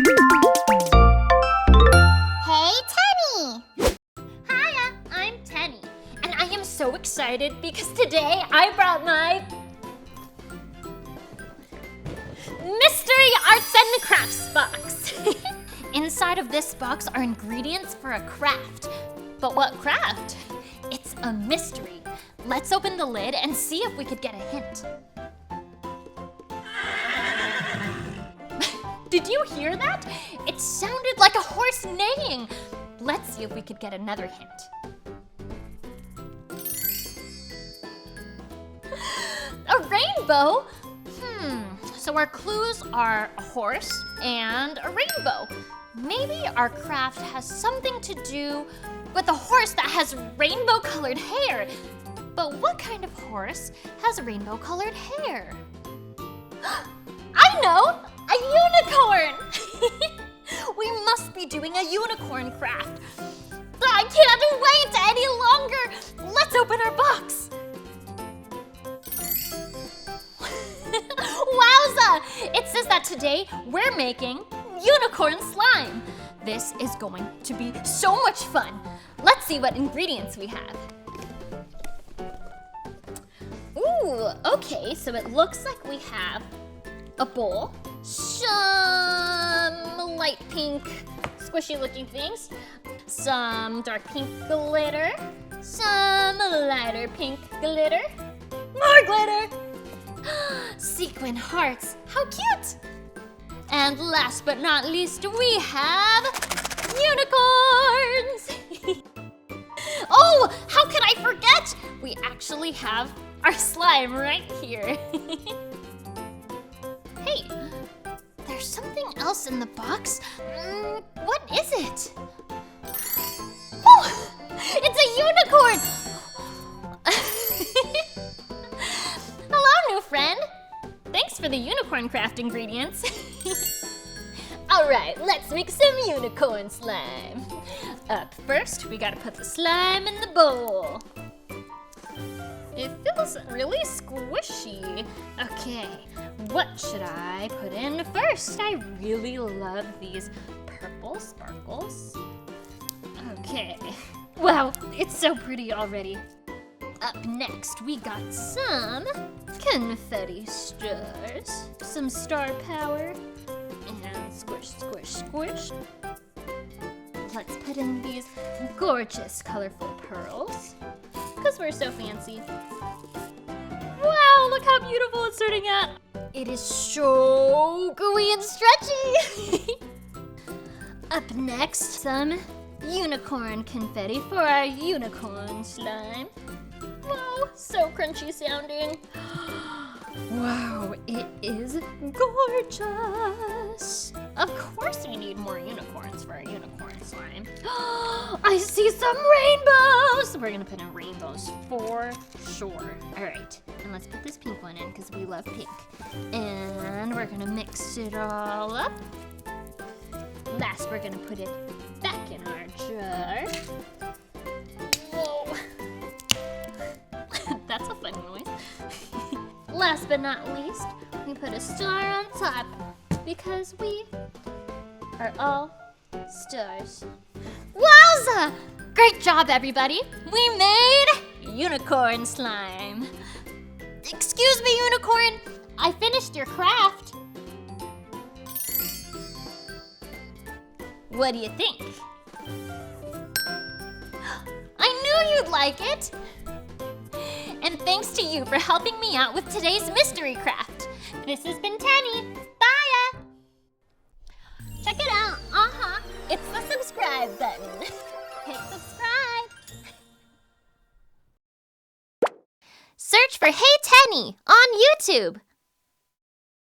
Hey, Tenny! Hiya, I'm Tenny, and I am so excited because today I brought my Mystery Arts and Crafts box. Inside of this box are ingredients for a craft. But what craft? It's a mystery. Let's open the lid and see if we could get a hint. Did you hear that? It sounded like a horse neighing. Let's see if we could get another hint. A rainbow? So our clues are a horse and a rainbow. Maybe our craft has something to do with a horse that has rainbow-colored hair. But what kind of horse has rainbow-colored hair? I know! A unicorn! We must be doing a unicorn craft. I can't wait any longer! Let's open our box! Wowza! It says that today we're making unicorn slime. This is going to be so much fun. Let's see what ingredients we have. Ooh, okay, so it looks like we have a bowl, some light pink squishy looking things, some dark pink glitter, some lighter pink glitter, more glitter, sequin hearts, how cute! And last but not least, we have unicorns! Oh, how could I forget? We actually have our slime right here. Hey, there's something else in the box. What is it? Oh, it's a unicorn! Hello, new friend. Thanks for the unicorn craft ingredients. All right, let's make some unicorn slime. Up first, we gotta put the slime in the bowl. It feels really squishy. Okay, what should I put in first? I really love these purple sparkles. Okay, wow, it's so pretty already. Up next, we got some confetti stars, some star power, and squish, squish, squish. Let's put in these gorgeous, colorful pearls, because we're so fancy. Wow, look how beautiful it's turning out. It is so gooey and stretchy. Up next, some unicorn confetti for our unicorn slime. Wow, so crunchy sounding. Wow, it is gorgeous. Of course we need more unicorns for our unicorn slime. I see some rainbows. We're gonna put in rainbows for sure. All right, and let's put this pink one in because we love pink. And we're gonna mix it all up. Last, we're gonna put it back in our jar. Whoa. That's a fun noise. Last but not least, we put a star on top because we are all stars. Wowza! Great job, everybody. We made unicorn slime. Excuse me, unicorn. I finished your craft. What do you think? I knew you'd like it. And thanks to you for helping me out with today's mystery craft. This has been Tenny. Bye! Check it out. It's the subscribe button. Hit subscribe. Search for Hey Tenny on YouTube.